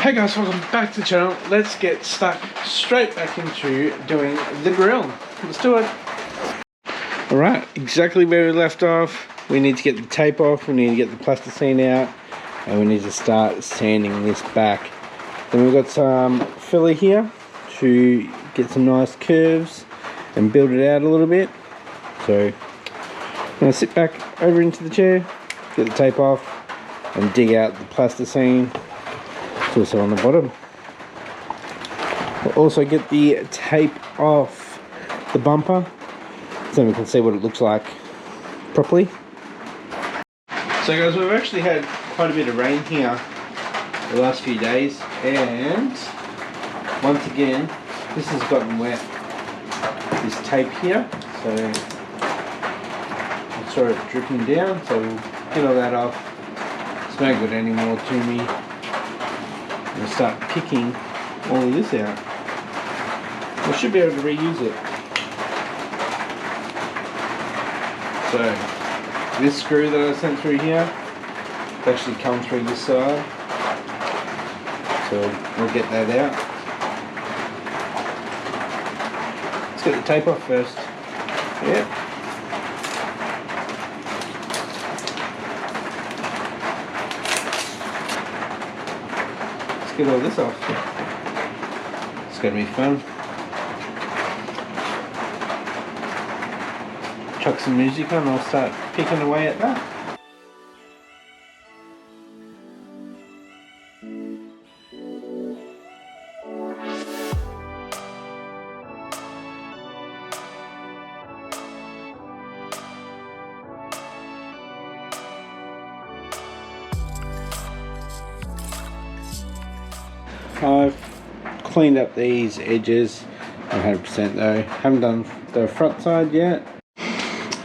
Hey guys, welcome back to the channel. Let's get stuck straight back into doing the grill. Let's do it. Alright, exactly where we left off. We need to get the tape off, we need to get the plasticine out, and we need to start sanding this back. Then we've got some filler here to get some nice curves and build it out a little bit. So I'm going to sit back over into the chair, get the tape off, and dig out the plasticine. It's also on the bottom. We'll also get the tape off the bumper so we can see what it looks like properly. So guys, we've actually had quite a bit of rain here the last few days, and once again this has gotten wet, this tape here, so I saw it dripping down, so we'll get all that off. It's no good anymore to me. I'm going to start picking all of this out. I should be able to reuse it. So this screw that I sent through here will actually come through this side, so we'll get that out. Let's get the tape off first. Yeah. Get all this off. It's going to be fun. Chuck some music on, I'll start picking away at that. I've cleaned up these edges 100% though. Haven't done the front side yet.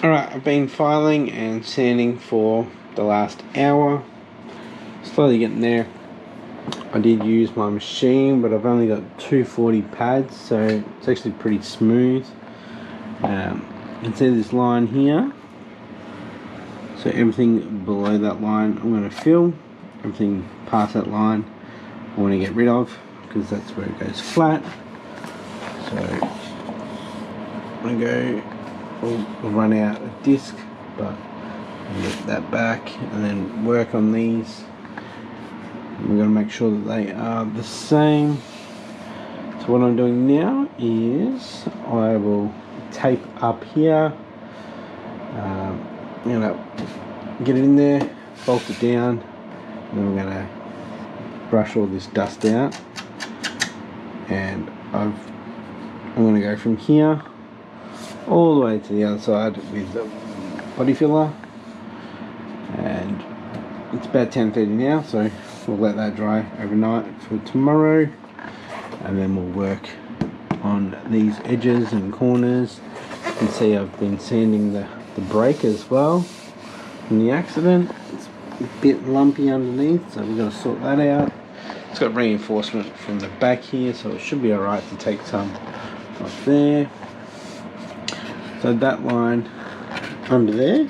Alright, I've been filing and sanding for the last hour. Slowly getting there. I did use my machine, but I've only got 240 pads, so it's actually pretty smooth. You can see this line here. So everything below that line I'm going to fill. Everything past that line I want to get rid of, because that's where it goes flat. So I'm going to go, we'll run out of disc, but I'll get that back and then work on these. We're going to make sure that they are the same. So what I'm doing now is I will tape up here. I'm going to get it in there, bolt it down, and then we're going to brush all this dust out, and I'm going to go from here all the way to the other side with the body filler, and it's about 10:30 now, so we'll let that dry overnight for tomorrow, and then we'll work on these edges and corners. You can see I've been sanding the brake as well from the accident. It's a bit lumpy underneath, so we're going to sort that out. It's got reinforcement from the back here, so it should be alright to take some off there. So that line under there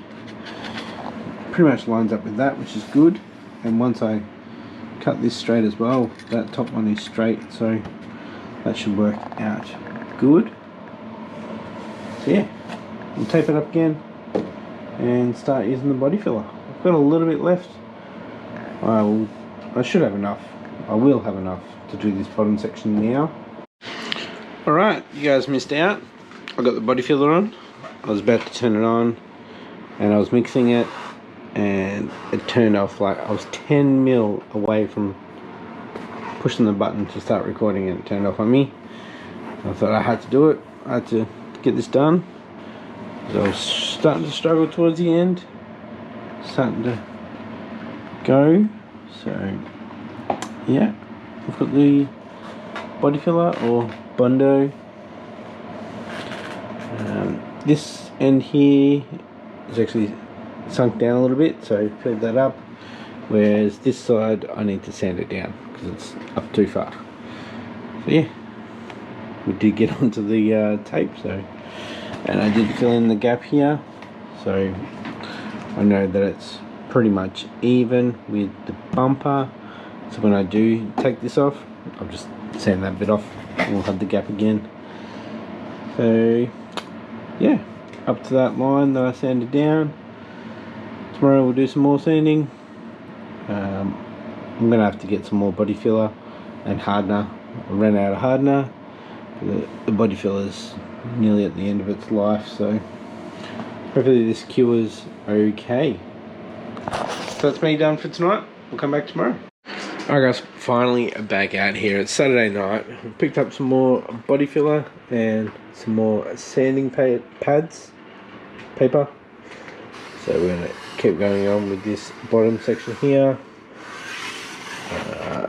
pretty much lines up with that, which is good. And once I cut this straight as well, that top one is straight, so that should work out good. So yeah, we'll tape it up again and start using the body filler. I've got a little bit left. I should have enough. I will have enough to do this bottom section now. Alright, you guys missed out. I got the body filler on. I was about to turn it on and I was mixing it, and it turned off. Like I was 10 mil away from pushing the button to start recording, and it turned off on me. I thought I had to do it. I had to get this done. So I was starting to struggle towards the end. Starting to go. So yeah, I've got the body filler or Bondo. This end here is actually sunk down a little bit, so filled that up. Whereas this side, I need to sand it down because it's up too far. So yeah, we did get onto the tape. So, and I did fill in the gap here, so I know that it's pretty much even with the bumper. So when I do take this off, I'll just sand that bit off and we'll have the gap again. So yeah, up to that line that I sanded down. Tomorrow we'll do some more sanding. I'm gonna have to get some more body filler and hardener. I ran out of hardener. The body filler is nearly at the end of its life, so hopefully this cures okay. So that's me done for tonight. We'll come back tomorrow. Alright guys, finally back out here. It's Saturday night. We picked up some more body filler and some more sanding pads, paper. So we're going to keep going on with this bottom section here.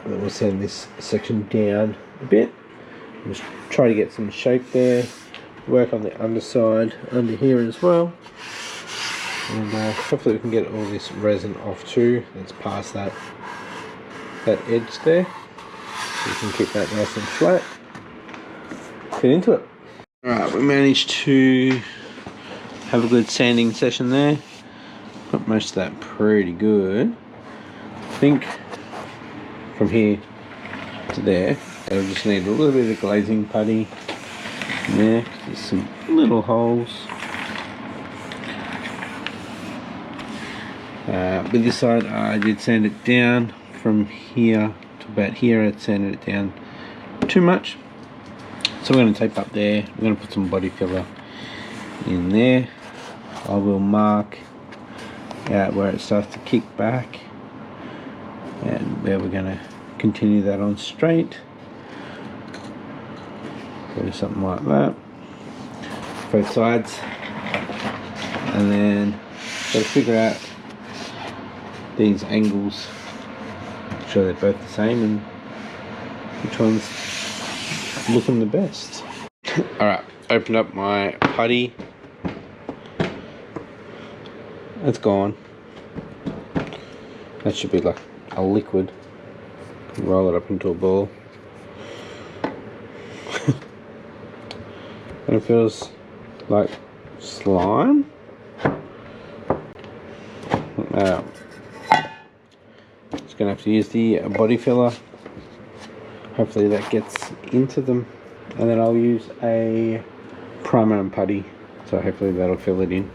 Then we'll sand this section down a bit. Just try to get some shape there. Work on the underside under here as well. And hopefully we can get all this resin off too. That's past that edge there. So you can keep that nice and flat. Get into it. Alright, we managed to have a good sanding session there. Got most of that pretty good. I think from here to there, it'll just need a little bit of glazing putty in there. There's some little holes. With this side, I did sand it down from here to about here. I sanded it down too much. So we're going to tape up there. We're going to put some body filler in there. I will mark out where it starts to kick back and where we're going to continue that on straight. Do something like that. Both sides. And then got to figure out these angles. Sure they're both the same and which one's looking the best. Alright, opened up my putty. It's gone. That should be like a liquid. Roll it up into a ball. And it feels like slime. Just gonna have to use the body filler. Hopefully that gets into them, and then I'll use a primer and putty, so hopefully that'll fill it in.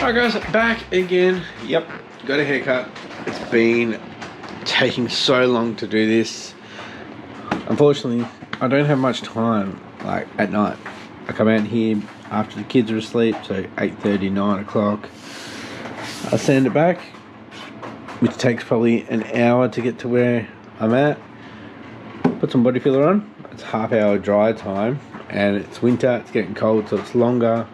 Alright guys, back again. Yep, got a haircut. It's been taking so long to do this. Unfortunately, I don't have much time, like at night. I come out here after the kids are asleep, so 8:30, 9 o'clock. I sand it back, which takes probably an hour to get to where I'm at. Put some body filler on. It's half-hour dry time, and it's winter, it's getting cold, so it's longer.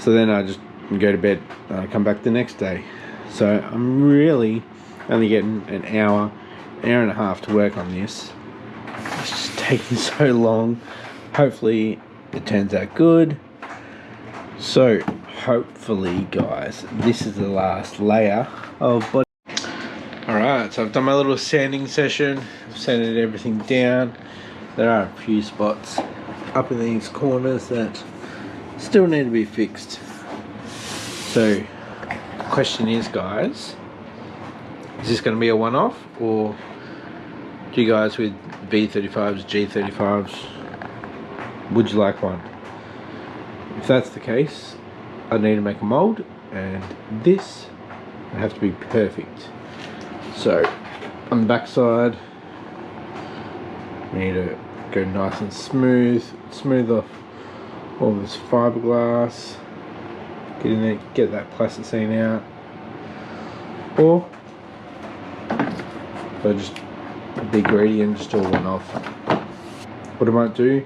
So then I just go to bed and I come back the next day. So I'm really only getting an hour and a half to work on this. It's just taking so long. Hopefully it turns out good. So hopefully guys, this is the last layer of body. Alright, so I've done my little sanding session. I've sanded everything down. There are a few spots up in these corners that still need to be fixed. So the question is, guys, is this going to be a one-off, or do you guys with V35s, G35s, would you like one? If that's the case, I need to make a mold, and this would have to be perfect. So on the back side, we need to go nice and smooth off all this fiberglass. Get in there, get that plasticine out, or so just be greedy and just do a one-off. What I might do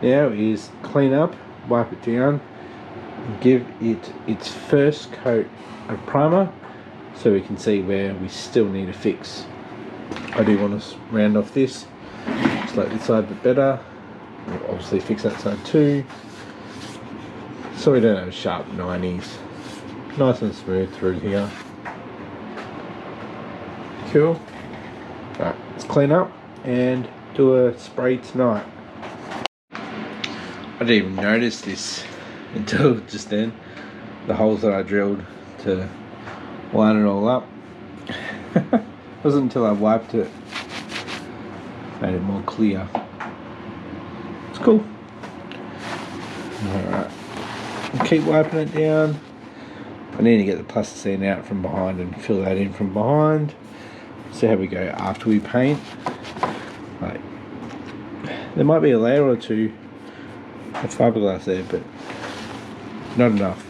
now is clean up, wipe it down, give it its first coat of primer, so we can see where we still need to fix. I do want to round off this, just like this side a bit better. We'll obviously fix that side too, so we don't have sharp 90s. Nice and smooth through here. Cool. Alright, let's clean up and do a spray tonight. I didn't even notice this until just then. The holes that I drilled to line it all up. It wasn't until I wiped it, made it more clear. It's cool. Alright, keep wiping it down. I need to get the plasticine out from behind and fill that in from behind. See how we go after we paint. Like, there might be a layer or two of fiberglass there, but not enough.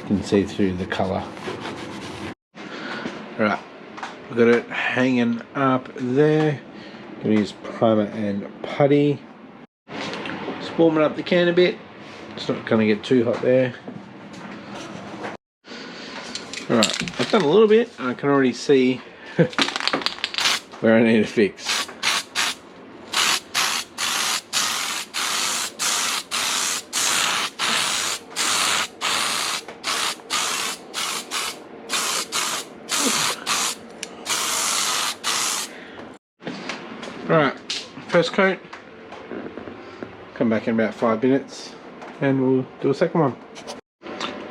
You can see through the colour. Alright, we've got it hanging up there. Gonna use primer and putty. Just warming up the can a bit. It's not gonna get too hot there. Alright, I've done a little bit and I can already see where I need to fix. Alright, first coat. Come back in about 5 minutes and we'll do a second one.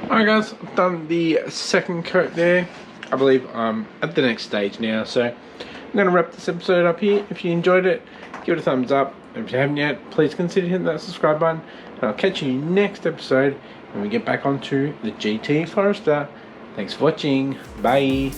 Alright guys, I've done the second coat there. I believe I'm at the next stage now, so I'm going to wrap this episode up here. If you enjoyed it, give it a thumbs up. If you haven't yet, please consider hitting that subscribe button. And I'll catch you next episode when we get back onto the GT Forester. Thanks for watching. Bye.